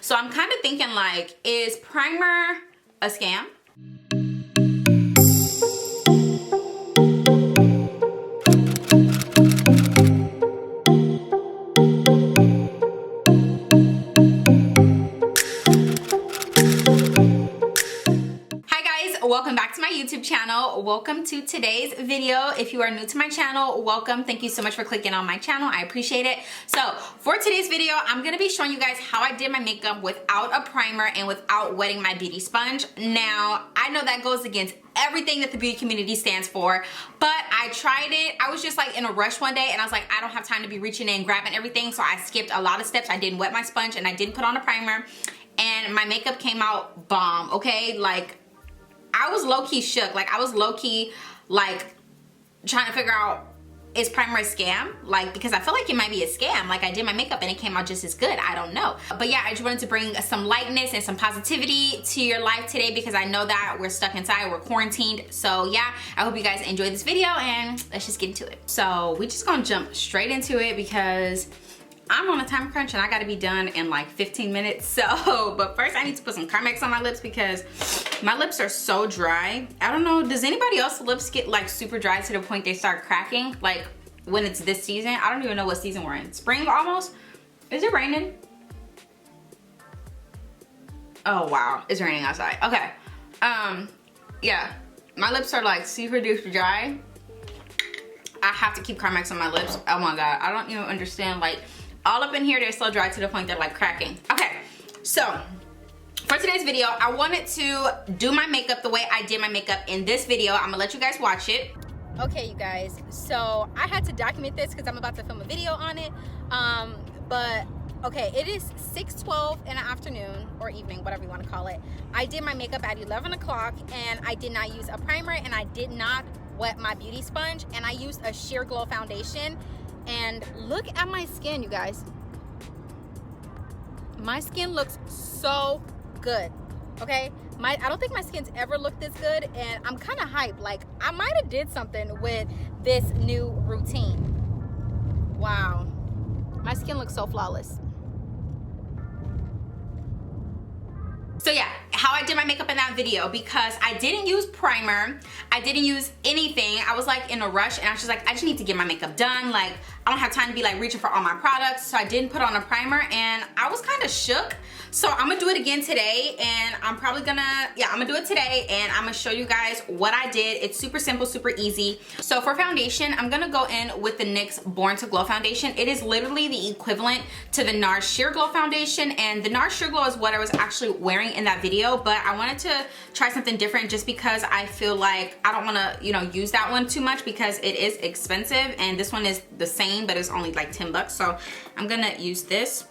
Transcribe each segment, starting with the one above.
So I'm kind of thinking like, is primer a scam? Welcome back to my YouTube channel. Welcome to today's video. If you are new to my channel, welcome. Thank you so much for clicking on my channel. I appreciate it. So for today's video, I'm gonna be showing you guys how I did my makeup without a primer and without wetting my beauty sponge. Now, I know that goes against everything that the beauty community stands for, but I tried it. I was just like in a rush one day and I was like, I don't have time to be reaching in and grabbing everything. So I skipped a lot of steps. I didn't wet my sponge and I didn't put on a primer, and my makeup came out bomb, okay? Like, I was low-key shook. Like, I was low-key like trying to figure out, is primer a scam? Like, because I feel like it might be a scam. Like, I did my makeup and it came out just as good. I don't know. But yeah, I just wanted to bring some lightness and some positivity to your life today, because I know that we're stuck inside, we're quarantined. So yeah, I hope you guys enjoyed this video and let's just get into it. So we just gonna jump straight into it because I'm on a time crunch and I gotta be done in like 15 minutes. So, but first I need to put some Carmex on my lips because my lips are so dry. I don't know, does anybody else's lips get like super dry to the point they start cracking? Like when it's this season? I don't even know what season we're in. Spring almost? Is it raining? Oh wow, it's raining outside. Okay, yeah, my lips are like super duper dry. I have to keep Carmex on my lips. Oh my God, I don't even understand. Like, all up in here, they're so dry to the point they're like cracking. Okay, so for today's video, I wanted to do my makeup the way I did my makeup in this video. I'm gonna let you guys watch it. Okay, you guys, so I had to document this because I'm about to film a video on it. But okay, it is 6:12 in the afternoon or evening, whatever you want to call it. I did my makeup at 11 o'clock and I did not use a primer and I did not wet my beauty sponge, and I used a Sheer Glow foundation. And look at my skin, you guys. My skin looks so good, okay? I don't think my skin's ever looked this good, and I'm kind of hyped. Like, I might have did something with this new routine. Wow, my skin looks so flawless. So yeah, how I did my makeup in that video, because I didn't use primer, I didn't use anything. I was like in a rush and I was just like, I just need to get my makeup done. Like, I don't have time to be like reaching for all my products. So I didn't put on a primer and I was kind of shook. So I'm gonna do it again today, and I'm probably gonna, yeah, I'm gonna do it today and I'm gonna show you guys what I did. It's super simple, super easy. So for foundation, I'm gonna go in with the NYX Born to Glow foundation. It is literally the equivalent to the NARS Sheer Glow foundation, and the NARS Sheer Glow is what I was actually wearing in that video, but I wanted to try something different just because I feel like I don't wanna, you know, use that one too much because it is expensive, and this one is the same, but it's only like 10 bucks. So I'm gonna use this.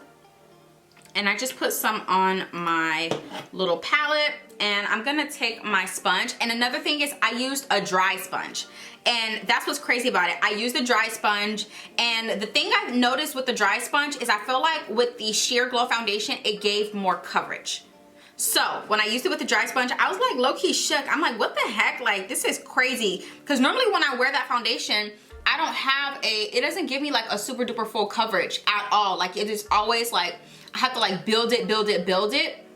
And I just put some on my little palette, and I'm gonna take my sponge. And another thing is I used a dry sponge, and that's what's crazy about it. I used a dry sponge, and the thing I've noticed with the dry sponge is I feel like with the Sheer Glow foundation, it gave more coverage. So when I used it with the dry sponge, I was like low-key shook. I'm like, what the heck? Like, this is crazy. Because normally when I wear that foundation, I don't have it doesn't give me like a super duper full coverage at all. Like, it is always like, I have to like build it.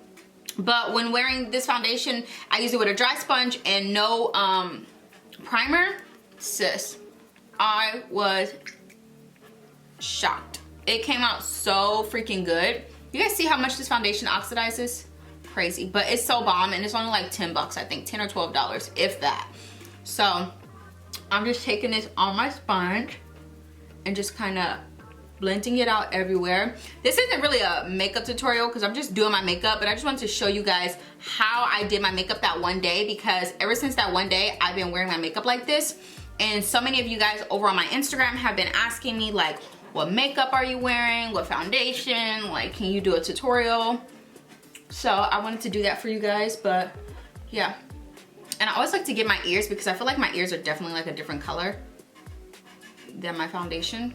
But when wearing this foundation, I use it with a dry sponge and no primer. Sis, I was shocked. It came out so freaking good. You guys see how much this foundation oxidizes? Crazy, but it's so bomb, and it's only like 10 bucks, I think, 10 or $12, if that. So I'm just taking this on my sponge and just kind of blending it out everywhere. This isn't really a makeup tutorial because I'm just doing my makeup, but I just wanted to show you guys how I did my makeup that one day, because ever since that one day, I've been wearing my makeup like this. And so many of you guys over on my Instagram have been asking me like, what makeup are you wearing? What foundation? Like, can you do a tutorial? So I wanted to do that for you guys, but yeah. And I always like to get my ears because I feel like my ears are definitely like a different color than my foundation.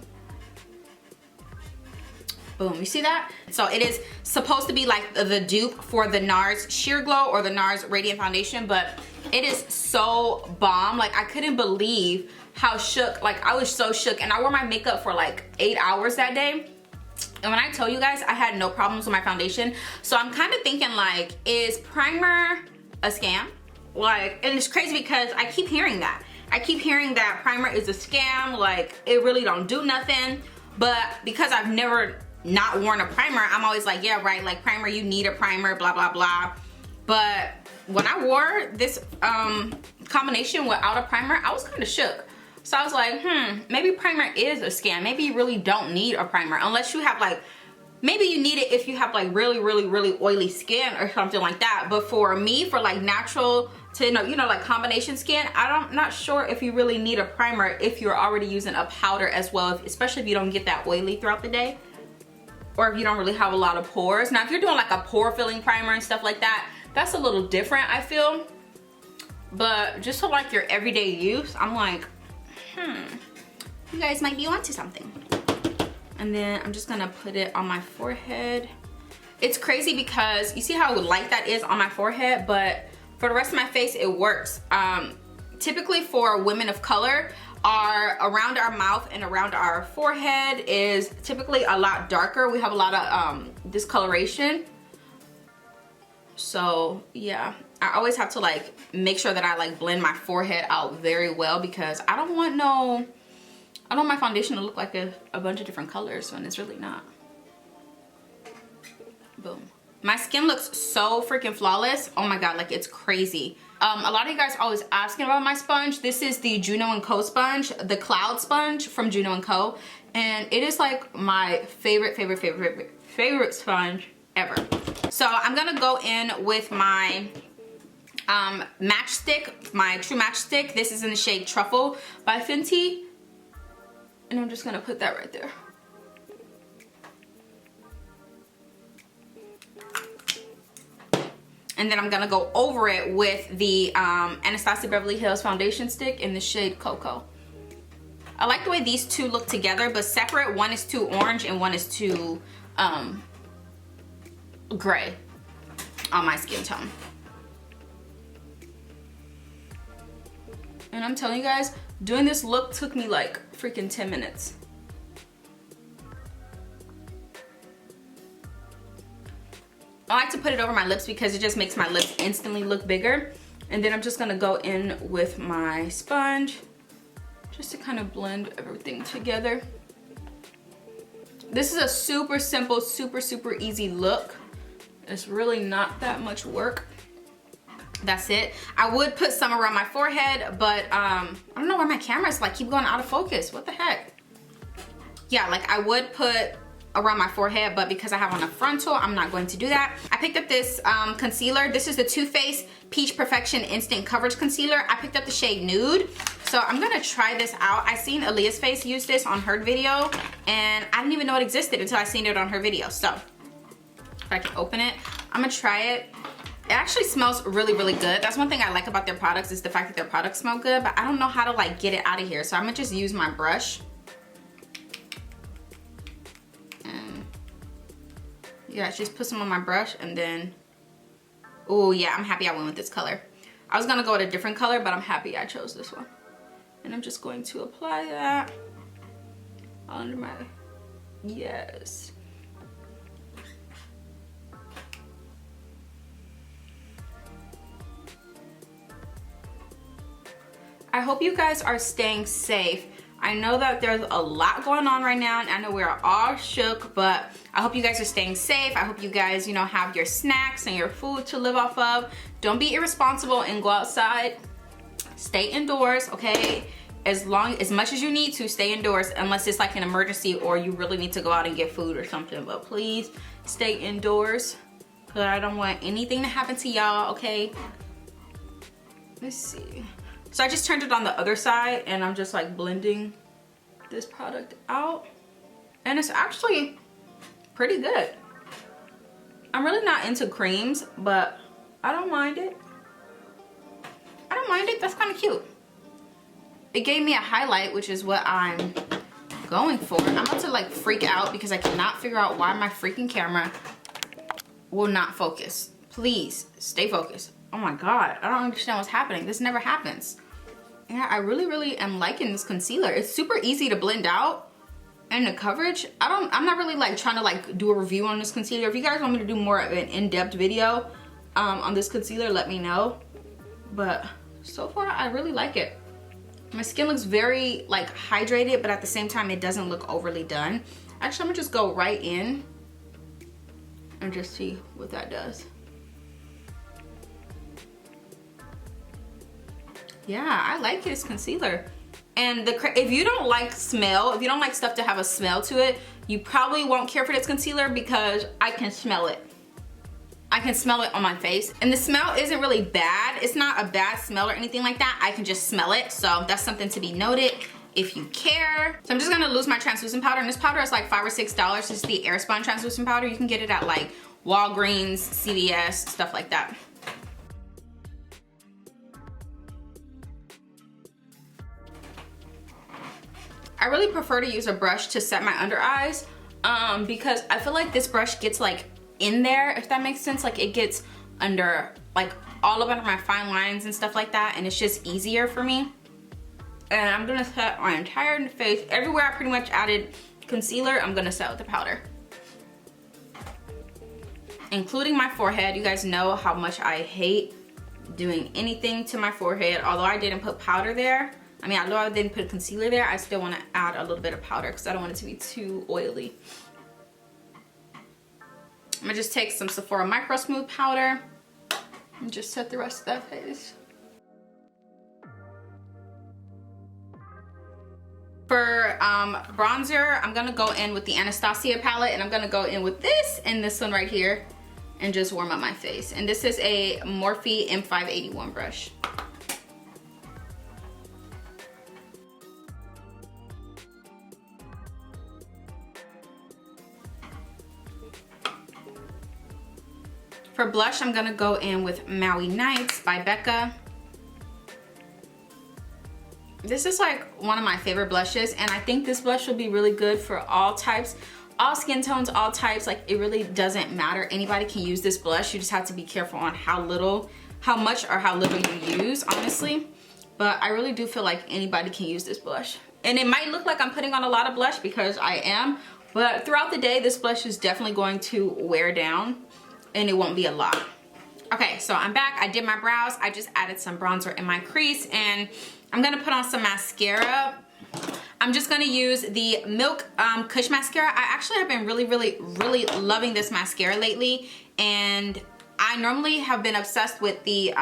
Boom, you see that? So it is supposed to be like the dupe for the NARS Sheer Glow or the NARS Radiant Foundation, but it is so bomb. Like, I couldn't believe how shook, like I was so shook, and I wore my makeup for like 8 hours that day. And when I tell you guys, I had no problems with my foundation. So I'm kind of thinking like, is primer a scam? Like, and it's crazy because I keep hearing that. I keep hearing that primer is a scam, like it really don't do nothing. But because I've never not worn a primer, I'm always like, yeah, right, like primer, you need a primer, blah, blah, blah. But when I wore this combination without a primer, I was kind of shook. So I was like, maybe primer is a scam. Maybe you really don't need a primer unless you have like, maybe you need it if you have like really, really, really oily skin or something like that. But for me, for like natural to, you know, like combination skin, I'm not sure if you really need a primer if you're already using a powder as well, especially if you don't get that oily throughout the day, or if you don't really have a lot of pores. Now, if you're doing like a pore filling primer and stuff like that, that's a little different, I feel. But just for like your everyday use, I'm like, you guys might be onto something. And then I'm just gonna put it on my forehead. It's crazy because you see how light that is on my forehead, but for the rest of my face, it works. Typically for women of color, around our mouth and around our forehead is typically a lot darker. We have a lot of discoloration. So yeah, I always have to like make sure that I like blend my forehead out very well because I don't want my foundation to look like a bunch of different colors when it's really not. Boom. My skin looks so freaking flawless. Oh my God, like it's crazy. A lot of you guys are always asking about my sponge. This is the Juno & Co sponge, the Cloud sponge from Juno & Co. And it is like my favorite sponge ever. So I'm gonna go in with my matchstick, my True Matchstick. This is in the shade Truffle by Fenty. And I'm just gonna put that right there. And then I'm gonna go over it with the Anastasia Beverly Hills foundation stick in the shade Cocoa. I like the way these two look together, but separate. One is too orange and one is too gray on my skin tone. And I'm telling you guys, doing this look took me like freaking 10 minutes. I like to put it over my lips because it just makes my lips instantly look bigger. And then I'm just gonna go in with my sponge just to kind of blend everything together. This is a super simple, super easy look. It's really not that much work. That's it. I would put some around my forehead, but I don't know why my camera's like keep going out of focus. What the heck? Yeah, like I would put around my forehead, but because I have on a frontal, I'm not going to do that. I picked up this concealer. This is the Too Faced Peach Perfection Instant Coverage Concealer. I picked up the shade Nude. So I'm gonna try this out. I seen Aaliyah's Face use this on her video, and I didn't even know it existed until I seen it on her video. So if I can open it, I'm gonna try it. It actually smells really good. That's one thing I like about their products, is the fact that their products smell good, but I don't know how to like get it out of here. So I'm gonna just use my brush. Yeah, just put some on my brush and then, oh yeah, I'm happy I went with this color. I was gonna go with a different color, but I'm happy I chose this one. And I'm just going to apply that under my, yes. I hope you guys are staying safe. I know that there's a lot going on right now, and I know we're all shook, but I hope you guys are staying safe. I hope you guys, you know, have your snacks and your food to live off of. Don't be irresponsible and go outside. Stay indoors, okay? As much as you need to, stay indoors unless it's like an emergency or you really need to go out and get food or something. But please stay indoors because I don't want anything to happen to y'all, okay? Let's see. So I just turned it on the other side and I'm just like blending this product out. And it's actually pretty good. I'm really not into creams, but I don't mind it. I don't mind it, that's kind of cute. It gave me a highlight, which is what I'm going for. I'm about to like freak out because I cannot figure out why my freaking camera will not focus. Please stay focused. Oh my God, I don't understand what's happening. This never happens. Yeah, I really am liking this concealer. It's super easy to blend out. And the coverage, I'm not really like trying to like do a review on this concealer. If you guys want me to do more of an in-depth video on this concealer, let me know. But so far, I really like it. My skin looks very like hydrated, but at the same time, it doesn't look overly done. Actually, I'm gonna just go right in and just see what that does. Yeah, I like this concealer. And if you don't like smell, if you don't like stuff to have a smell to it, you probably won't care for this concealer because I can smell it. I can smell it on my face. And the smell isn't really bad. It's not a bad smell or anything like that. I can just smell it. So that's something to be noted if you care. So I'm just gonna lose my translucent powder. And this powder is like $5 or $6. This is the Airspun translucent powder. You can get it at like Walgreens, CVS, stuff like that. I really prefer to use a brush to set my under eyes because I feel like this brush gets like in there, if that makes sense. Like it gets under, like all up under my fine lines and stuff like that, and it's just easier for me. And I'm gonna set my entire face, everywhere I pretty much added concealer, I'm gonna set with the powder. Including my forehead. You guys know how much I hate doing anything to my forehead. Although I didn't put powder there, I mean, although I didn't put concealer there, I still want to add a little bit of powder because I don't want it to be too oily. I'm gonna just take some Sephora Micro Smooth powder and just set the rest of that face. For bronzer, I'm gonna go in with the Anastasia palette, and I'm gonna go in with this and this one right here and just warm up my face. And this is a Morphe M581 brush. For blush, I'm gonna go in with Maui Nights by Becca. This is like one of my favorite blushes, and I think this blush will be really good for all types, all skin tones, all types. Like it really doesn't matter. Anybody can use this blush. You just have to be careful on how much or how little you use, honestly. But I really do feel like anybody can use this blush. And it might look like I'm putting on a lot of blush because I am, but throughout the day, this blush is definitely going to wear down and it won't be a lot. Okay, so I'm back. I did my brows. I just added some bronzer in my crease, and I'm gonna put on some mascara. I'm just gonna use the Milk Kush mascara. I actually have been really loving this mascara lately, and I normally have been obsessed with the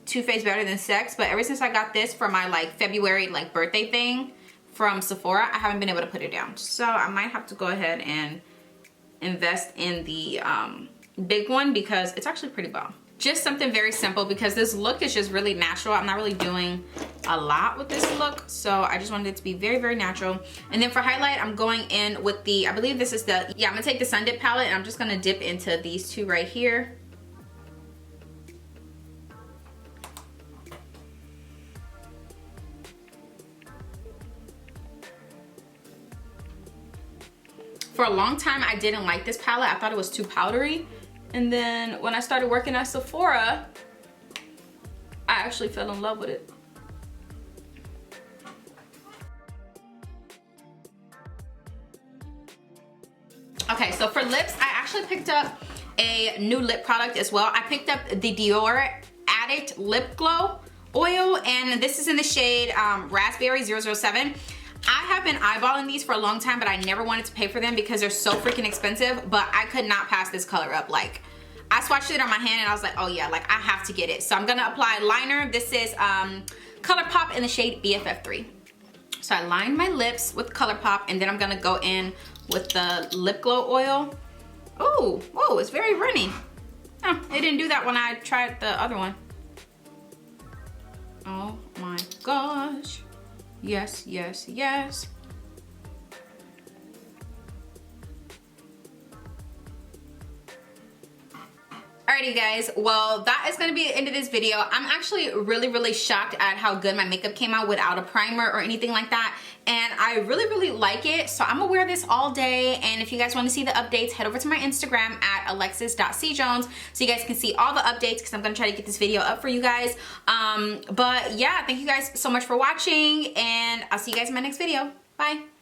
Too Faced Better Than Sex, but ever since I got this for my like February like birthday thing from Sephora, I haven't been able to put it down. So I might have to go ahead and invest in the big one because it's actually pretty bomb. Just something very simple because this look is just really natural. I'm not really doing a lot with this look, so I just wanted it to be very natural. And then for highlight, I'm going in with the, I believe this is the, yeah, I'm gonna take the Sun Dip palette and I'm just gonna dip into these two right here. For a long time, I didn't like this palette. I thought it was too powdery. And then when I started working at Sephora, I actually fell in love with it. Okay, so for lips, I actually picked up a new lip product as well. I picked up the Dior Addict Lip Glow Oil, and this is in the shade Raspberry 007. I have been eyeballing these for a long time, but I never wanted to pay for them because they're so freaking expensive, but I could not pass this color up. Like, I swatched it on my hand and I was like, oh yeah, like I have to get it. So I'm gonna apply liner. This is ColourPop in the shade BFF3. So I lined my lips with ColourPop, and then I'm gonna go in with the Lip Glow Oil. Oh, whoa, it's very runny. Oh, it didn't do that when I tried the other one. Oh my gosh. Yes. Alrighty guys, well that is gonna be the end of this video. I'm actually really shocked at how good my makeup came out without a primer or anything like that, and I really like it. So I'm gonna wear this all day, and if you guys want to see the updates, head over to my Instagram at alexis.cjones so you guys can see all the updates, because I'm gonna try to get this video up for you guys. But yeah, thank you guys so much for watching, and I'll see you guys in my next video. Bye.